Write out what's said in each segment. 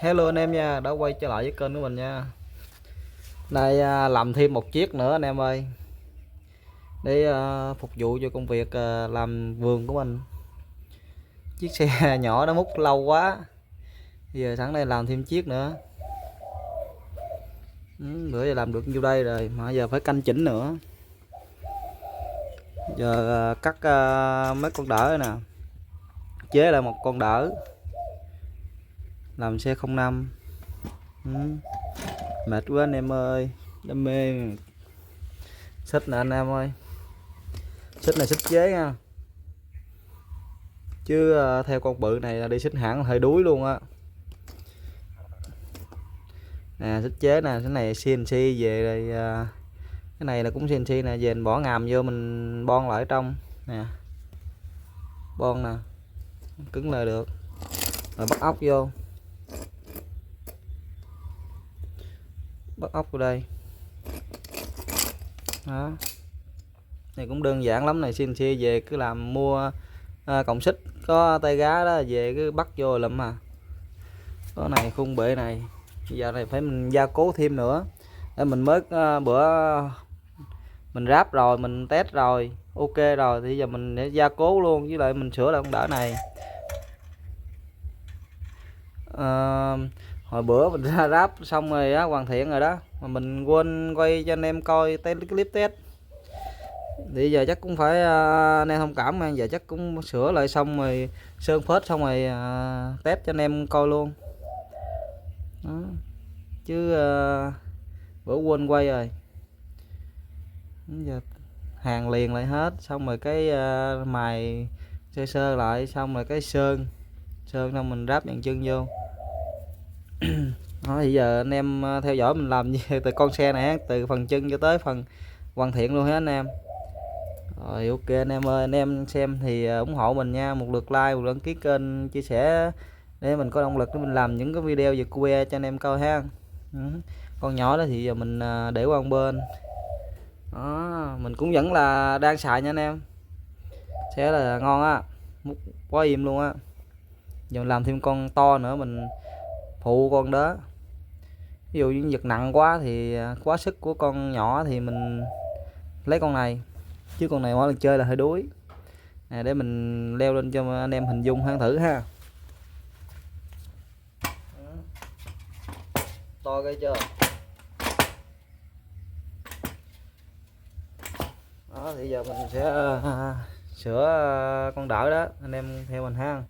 Hello anh em nha, đã quay trở lại với kênh của mình nha. Đây làm thêm một chiếc nữa anh em ơi, để phục vụ cho công việc làm vườn của mình. Chiếc xe nhỏ nó múc lâu quá, giờ sẵn đây làm thêm chiếc nữa. Bữa giờ làm được nhiêu đây rồi mà giờ phải canh chỉnh nữa. Giờ cắt mấy con đỡ nè, chế lại một con đỡ làm xe 05. Mệt quá anh em ơi, đam mê. Xích nè anh em ơi, xích này xích chế nha, chứ theo con bự này là đi xích hãng hơi đuối luôn á. Nè xích chế nè, cái này CNC về rồi, cái này là cũng CNC nè, về mình bỏ ngàm vô mình bon lại ở trong nè, bon nè, cứng lại được rồi bắt ốc vô, bắt ốc vào đây đó. Này cũng đơn giản lắm này, CNC về cứ làm mua cọng xích có tay gá đó, về cứ bắt vô lụm mà. Có này khung bệ này giờ này phải mình gia cố thêm nữa. Để mình mới bữa mình ráp rồi, mình test rồi ok rồi thì giờ mình để gia cố luôn, với lại mình sửa lại con đỡ này. Hồi bữa mình ra ráp xong rồi á, hoàn thiện rồi đó mà mình quên quay cho anh em coi cái clip test, thì giờ chắc cũng phải anh em thông cảm mà, giờ chắc cũng sửa lại xong rồi sơn phết xong rồi test cho anh em coi luôn đó. Chứ bữa quên quay rồi, giờ hàng liền lại hết xong rồi cái mài sơ sơ lại xong rồi cái sơn xong mình ráp dàn chân vô đó. Thì giờ anh em theo dõi mình làm từ con xe này từ phần chân cho tới phần hoàn thiện luôn hết anh em. Rồi ok anh em ơi, anh em xem thì ủng hộ mình nha, một lượt like, một lượt đăng ký kênh, chia sẻ để mình có động lực để mình làm những cái video về cua cho anh em coi ha. Con nhỏ đó thì giờ mình để qua một bên đó, mình cũng vẫn là đang xài nha anh em, sẽ là ngon á, mút quá im luôn á. Giờ mình làm thêm con to nữa mình phụ con đó, ví dụ những vật nặng quá thì quá sức của con nhỏ thì mình lấy con này, chứ con này mỗi lần chơi là hơi đuối nè, để mình leo lên cho anh em hình dung thử ha. To ghê chưa đó. Thì giờ mình sẽ sửa con đỡ đó, anh em theo mình ha.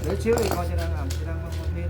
Để xíu đi coi cho đang làm, cho đang pin.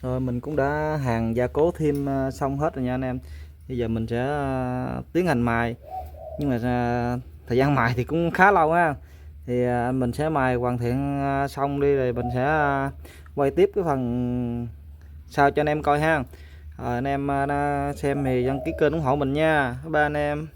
Rồi mình cũng đã hàn gia cố thêm xong hết rồi nha anh em. Bây giờ mình sẽ tiến hành mài, nhưng mà thời gian mài thì cũng khá lâu ha. Thì mình sẽ mài hoàn thiện xong đi rồi mình sẽ quay tiếp cái phần sau cho anh em coi ha. Rồi anh em xem thì đăng ký kênh ủng hộ mình nha. Bye bye anh em.